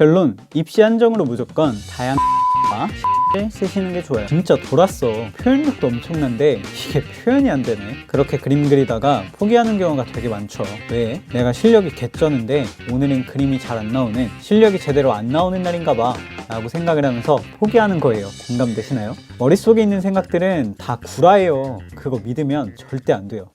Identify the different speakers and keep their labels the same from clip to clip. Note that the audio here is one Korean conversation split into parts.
Speaker 1: 결론, 입시 한정으로 무조건 다양한 를 쓰시는 게 좋아요. 진짜 돌았어. 표현력도 엄청난데 이게 표현이 안 되네. 그렇게 그림 그리다가 포기하는 경우가 되게 많죠. 왜? 내가 실력이 개쩌는데 오늘은 그림이 잘 안 나오는, 실력이 제대로 안 나오는 날인가 봐 라고 생각을 하면서 포기하는 거예요. 공감되시나요? 머릿속에 있는 생각들은 다 구라예요. 그거 믿으면 절대 안 돼요.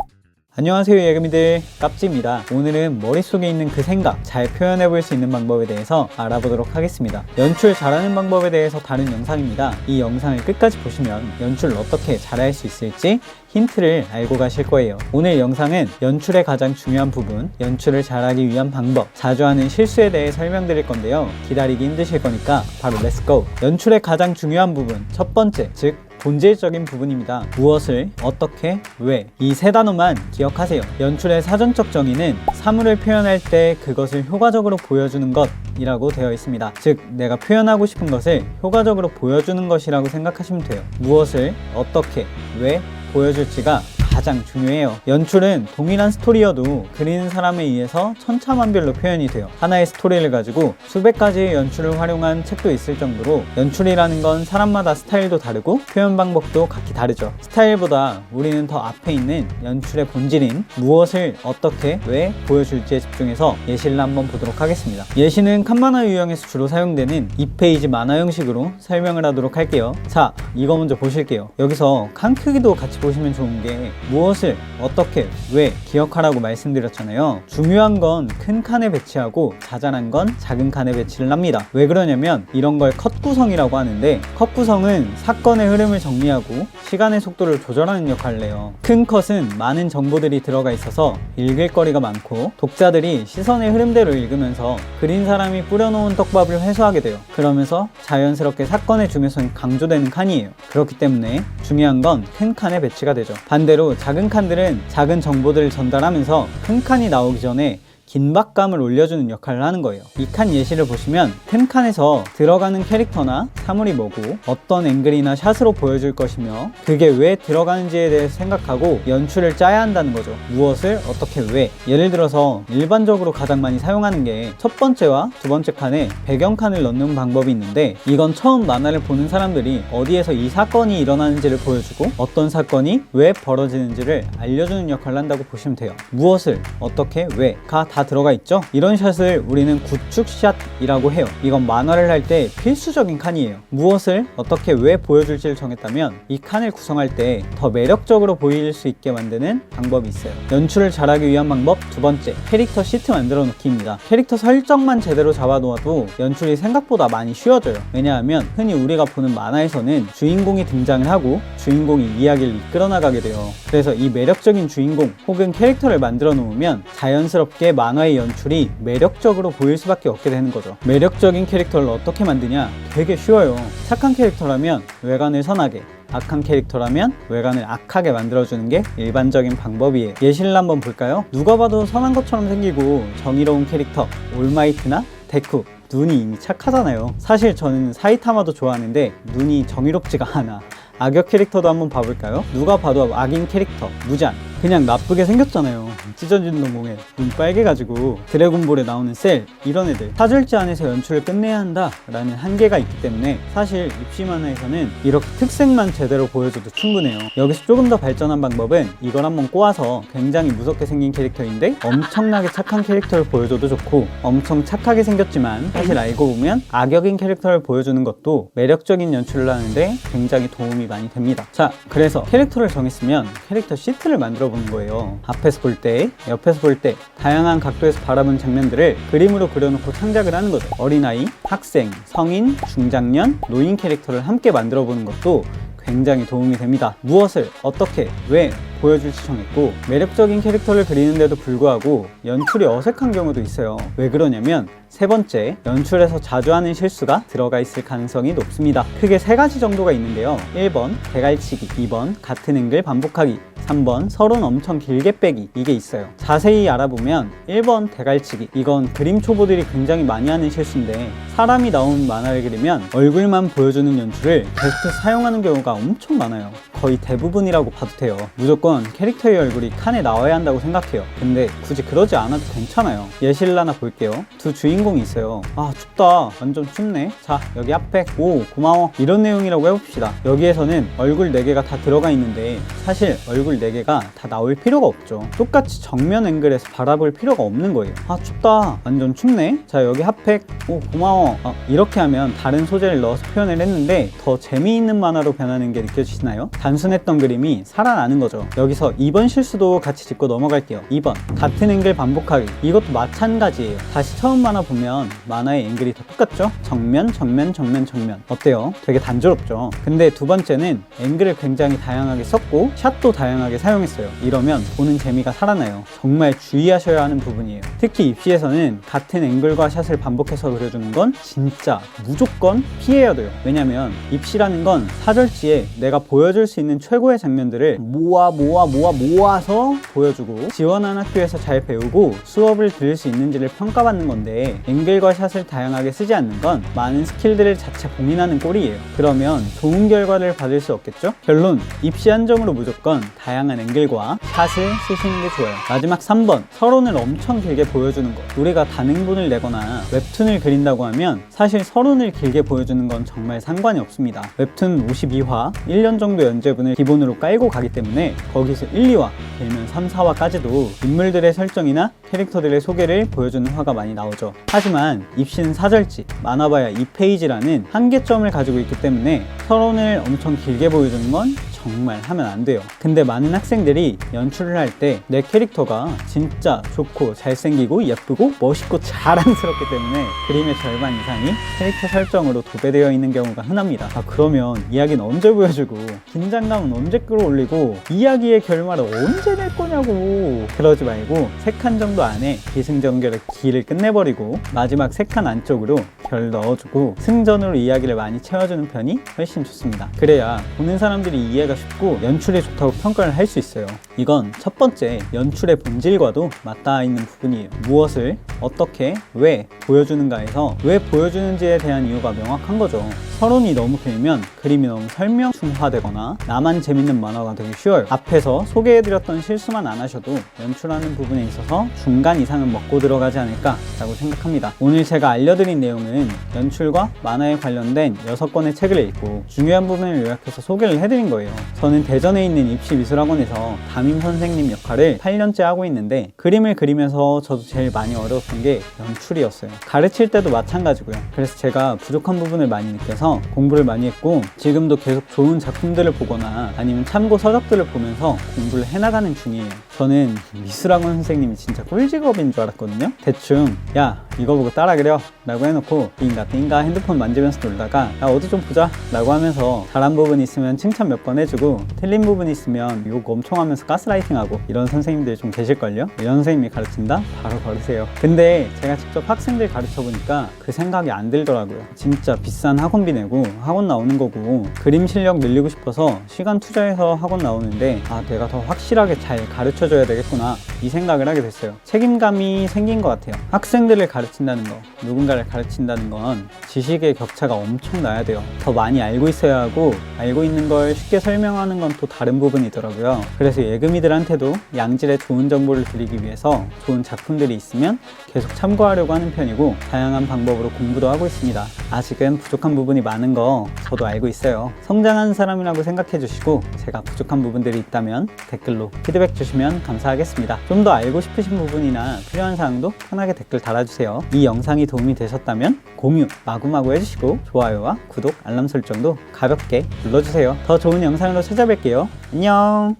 Speaker 1: 안녕하세요, 예금이들, 깝지입니다. 오늘은 머릿속에 있는 그 생각 잘 표현해 볼 수 있는 방법에 대해서 알아보도록 하겠습니다. 연출 잘하는 방법에 대해서 다룬 영상입니다. 이 영상을 끝까지 보시면 연출을 어떻게 잘할 수 있을지 힌트를 알고 가실 거예요. 오늘 영상은 연출의 가장 중요한 부분, 연출을 잘하기 위한 방법, 자주 하는 실수에 대해 설명드릴 건데요. 기다리기 힘드실 거니까 바로 렛츠고! 연출의 가장 중요한 부분, 첫 번째, 즉 본질적인 부분입니다. 무엇을, 어떻게, 왜, 이 세 단어만 기억하세요. 연출의 사전적 정의는 사물을 표현할 때 그것을 효과적으로 보여주는 것이라고 되어 있습니다. 즉, 내가 표현하고 싶은 것을 효과적으로 보여주는 것이라고 생각하시면 돼요. 무엇을, 어떻게, 왜 보여줄지가 가장 중요해요. 연출은 동일한 스토리여도 그리는 사람에 의해서 천차만별로 표현이 돼요. 하나의 스토리를 가지고 수백 가지의 연출을 활용한 책도 있을 정도로 연출이라는 건 사람마다 스타일도 다르고 표현 방법도 각기 다르죠. 스타일보다 우리는 더 앞에 있는 연출의 본질인 무엇을 어떻게 왜 보여줄지에 집중해서 예시를 한번 보도록 하겠습니다. 예시는 칸만화 유형에서 주로 사용되는 2페이지 만화 형식으로 설명을 하도록 할게요. 자, 이거 먼저 보실게요. 여기서 칸 크기도 같이 보시면 좋은 게 무엇을, 어떻게, 왜 기억하라고 말씀드렸잖아요. 중요한 건 큰 칸에 배치하고 자잘한 건 작은 칸에 배치를 합니다. 왜 그러냐면 이런 걸 컷 구성이라고 하는데, 컷 구성은 사건의 흐름을 정리하고 시간의 속도를 조절하는 역할을 해요. 큰 컷은 많은 정보들이 들어가 있어서 읽을 거리가 많고 독자들이 시선의 흐름대로 읽으면서 그린 사람이 뿌려놓은 떡밥을 회수하게 돼요. 그러면서 자연스럽게 사건의 중요성이 강조되는 칸이에요. 그렇기 때문에 중요한 건 큰 칸에 배치가 되죠. 반대로 작은 칸들은 작은 정보들을 전달하면서 큰 칸이 나오기 전에 긴박감을 올려주는 역할을 하는 거예요. 이 칸 예시를 보시면 큰 칸에서 들어가는 캐릭터나 사물이 뭐고 어떤 앵글이나 샷으로 보여줄 것이며 그게 왜 들어가는지에 대해서 생각하고 연출을 짜야 한다는 거죠. 무엇을, 어떻게, 왜. 예를 들어서 일반적으로 가장 많이 사용하는 게 첫 번째와 두 번째 칸에 배경칸을 넣는 방법이 있는데, 이건 처음 만화를 보는 사람들이 어디에서 이 사건이 일어나는지를 보여주고 어떤 사건이 왜 벌어지는지를 알려주는 역할을 한다고 보시면 돼요. 무엇을, 어떻게, 왜가 다 들어가 있죠? 이런 샷을 우리는 구축샷이라고 해요. 이건 만화를 할 때 필수적인 칸이에요. 무엇을, 어떻게, 왜 보여줄지를 정했다면 이 칸을 구성할 때 더 매력적으로 보일 수 있게 만드는 방법이 있어요. 연출을 잘하기 위한 방법 두 번째, 캐릭터 시트 만들어 놓기입니다. 캐릭터 설정만 제대로 잡아놓아도 연출이 생각보다 많이 쉬워져요. 왜냐하면 흔히 우리가 보는 만화에서는 주인공이 등장을 하고 주인공이 이야기를 이끌어 나가게 돼요. 그래서 이 매력적인 주인공 혹은 캐릭터를 만들어 놓으면 자연스럽게 만화의 연출이 매력적으로 보일 수밖에 없게 되는 거죠. 매력적인 캐릭터를 어떻게 만드냐? 되게 쉬워요. 착한 캐릭터라면 외관을 선하게, 악한 캐릭터라면 외관을 악하게 만들어주는 게 일반적인 방법이에요. 예시를 한번 볼까요? 누가 봐도 선한 것처럼 생기고 정의로운 캐릭터 올마이트나 데쿠, 눈이 이미 착하잖아요. 사실 저는 사이타마도 좋아하는데 눈이 정의롭지가 않아. 악역 캐릭터도 한번 봐볼까요? 누가 봐도 악인 캐릭터 무잔, 그냥 나쁘게 생겼잖아요. 찢어진 동공에 눈 빨개가지고. 드래곤볼에 나오는 셀, 이런 애들 사절지 안에서 연출을 끝내야 한다 라는 한계가 있기 때문에 사실 입시 만화에서는 이렇게 특색만 제대로 보여줘도 충분해요. 여기서 조금 더 발전한 방법은 이걸 한번 꼬아서 굉장히 무섭게 생긴 캐릭터인데 엄청나게 착한 캐릭터를 보여줘도 좋고, 엄청 착하게 생겼지만 사실 알고 보면 악역인 캐릭터를 보여주는 것도 매력적인 연출을 하는데 굉장히 도움이 많이 됩니다. 자, 그래서 캐릭터를 정했으면 캐릭터 시트를 만들어 보는 거예요. 앞에서 볼 때, 옆에서 볼 때 다양한 각도에서 바라본 장면들을 그림으로 그려놓고 창작을 하는 거죠. 어린아이, 학생, 성인, 중장년, 노인 캐릭터를 함께 만들어 보는 것도 굉장히 도움이 됩니다. 무엇을, 어떻게, 왜 보여줄지 정했고, 매력적인 캐릭터를 그리는데도 불구하고 연출이 어색한 경우도 있어요. 왜 그러냐면 세 번째, 연출에서 자주 하는 실수가 들어가 있을 가능성이 높습니다. 크게 세 가지 정도가 있는데요. 1번, 대갈치기, 2번, 같은 앵글 반복하기, 3번 서론 엄청 길게 빼기, 이게 있어요. 자세히 알아보면 1번 대갈치기, 이건 그림 초보들이 굉장히 많이 하는 실수인데, 사람이 나온 만화를 그리면 얼굴만 보여주는 연출을 계속해서 사용하는 경우가 엄청 많아요. 거의 대부분이라고 봐도 돼요. 무조건 캐릭터의 얼굴이 칸에 나와야 한다고 생각해요. 근데 굳이 그러지 않아도 괜찮아요. 예시를 하나 볼게요. 두 주인공이 있어요. 아, 춥다, 완전 춥네. 자, 여기 핫팩, 오 고마워, 이런 내용이라고 해봅시다. 여기에서는 얼굴 4개가 다 들어가 있는데 사실 얼굴 4개가 다 나올 필요가 없죠. 똑같이 정면 앵글에서 바라볼 필요가 없는 거예요. 아, 춥다, 완전 춥네. 자, 여기 핫팩, 오 고마워. 이렇게 하면 다른 소재를 넣어서 표현을 했는데 더 재미있는 만화로 변하는 게 느껴지시나요? 단순했던 그림이 살아나는 거죠. 여기서 2번 실수도 같이 짚고 넘어갈게요. 2번 같은 앵글 반복하기, 이것도 마찬가지예요. 다시 처음 만화 보면 만화의 앵글이 다 똑같죠? 정면, 정면, 정면, 정면. 어때요? 되게 단조롭죠? 근데 두 번째는 앵글을 굉장히 다양하게 썼고 샷도 다양하게 사용했어요. 이러면 보는 재미가 살아나요. 정말 주의하셔야 하는 부분이에요. 특히 입시에서는 같은 앵글과 샷을 반복해서 그려주는 건 진짜 무조건 피해야 돼요. 왜냐면 입시라는 건 사절지에 내가 보여줄 수 있는 최고의 장면들을 모아서 보여주고 지원한 학교에서 잘 배우고 수업을 들을 수 있는지를 평가받는 건데, 앵글과 샷을 다양하게 쓰지 않는 건 많은 스킬들을 자체 봉인하는 꼴이에요. 그러면 좋은 결과를 받을 수 없겠죠? 결론, 입시 한정으로 무조건 다양한 앵글과 샷을 쓰시는 게 좋아요. 마지막 3번 서론을 엄청 길게 보여주는 거. 우리가 단행본을 내거나 웹툰을 그린다고 하면 사실 서론을 길게 보여주는 건 정말 상관이 없습니다. 웹툰 52화 1년 정도 연재분을 기본으로 깔고 가기 때문에 거기서 1, 2화, 길면 3, 4화까지도 인물들의 설정이나 캐릭터들의 소개를 보여주는 화가 많이 나오죠. 하지만 입시는 사절지, 많아봐야 2페이지라는 한계점을 가지고 있기 때문에 서론을 엄청 길게 보여주는 건 정말 하면 안 돼요. 근데 많은 학생들이 연출을 할 때 내 캐릭터가 진짜 좋고 잘생기고 예쁘고 멋있고 자랑스럽기 때문에 그림의 절반 이상이 캐릭터 설정으로 도배되어 있는 경우가 흔합니다. 그러면 이야기는 언제 보여주고 긴장감은 언제 끌어올리고 이야기의 결말을 언제 낼 거냐고. 그러지 말고 3칸 정도 안에 기승전결의 기를 끝내버리고 마지막 3칸 안쪽으로 결 넣어주고 승전으로 이야기를 많이 채워주는 편이 훨씬 좋습니다. 그래야 보는 사람들이 이해가 쉽고 연출이 좋다고 평가를 할 수 있어요. 이건 첫 번째 연출의 본질과도 맞닿아 있는 부분이에요. 무엇을 어떻게 왜 보여주는가에서 왜 보여주는지에 대한 이유가 명확한 거죠. 서론이 너무 길면 그림이 너무 설명충화되거나 나만 재밌는 만화가 되기 쉬워요. 앞에서 소개해드렸던 실수만 안 하셔도 연출하는 부분에 있어서 중간 이상은 먹고 들어가지 않을까 라고 생각합니다. 오늘 제가 알려드린 내용은 연출과 만화에 관련된 6권의 책을 읽고 중요한 부분을 요약해서 소개를 해드린 거예요. 저는 대전에 있는 입시미술학원에서 담임 선생님 역할을 8년째 하고 있는데 그림을 그리면서 저도 제일 많이 어려웠던 게 연출이었어요. 가르칠 때도 마찬가지고요. 그래서 제가 부족한 부분을 많이 느껴서 공부를 많이 했고 지금도 계속 좋은 작품들을 보거나 아니면 참고 서적들을 보면서 공부를 해나가는 중이에요. 저는 미술학원 선생님이 진짜 꿀직업인 줄 알았거든요. 대충 야 이거 보고 따라 그려 라고 해놓고 띵가 핸드폰 만지면서 놀다가 야 어디 좀 보자 라고 하면서 잘한 부분 있으면 칭찬 몇 번 해주고 틀린 부분 있으면 욕 엄청 하면서 가스라이팅하고 이런 선생님들이 좀 계실걸요. 이런 선생님이 가르친다? 바로 걸으세요. 근데 제가 직접 학생들 가르쳐보니까 그 생각이 안 들더라고요. 진짜 비싼 학원비 내고 학원 나오는 거고 그림 실력 늘리고 싶어서 시간 투자해서 학원 나오는데 내가 더 확실하게 잘 가르쳐줘야 되겠구나 이 생각을 하게 됐어요. 책임감이 생긴 것 같아요. 학생들을 가르친다는 거, 누군가를 가르친다는 건 지식의 격차가 엄청 나야 돼요. 더 많이 알고 있어야 하고 알고 있는 걸 쉽게 설명하는 건 또 다른 부분이더라고요. 그래서 예금이들한테도 양질의 좋은 정보를 드리기 위해서 좋은 작품들이 있으면 계속 참고하려고 하는 편이고 다양한 방법으로 공부도 하고 있습니다. 아직은 부족한 부분이 많은 거 저도 알고 있어요. 성장하는 사람이라고 생각해 주시고 제가 부족한 부분들이 있다면 댓글로 피드백 주시면 감사하겠습니다. 좀 더 알고 싶으신 부분이나 필요한 사항도 편하게 댓글 달아주세요. 이 영상이 도움이 되셨다면 공유 마구마구 해주시고 좋아요와 구독, 알람 설정도 가볍게 눌러주세요. 더 좋은 영상으로 찾아뵐게요. 안녕.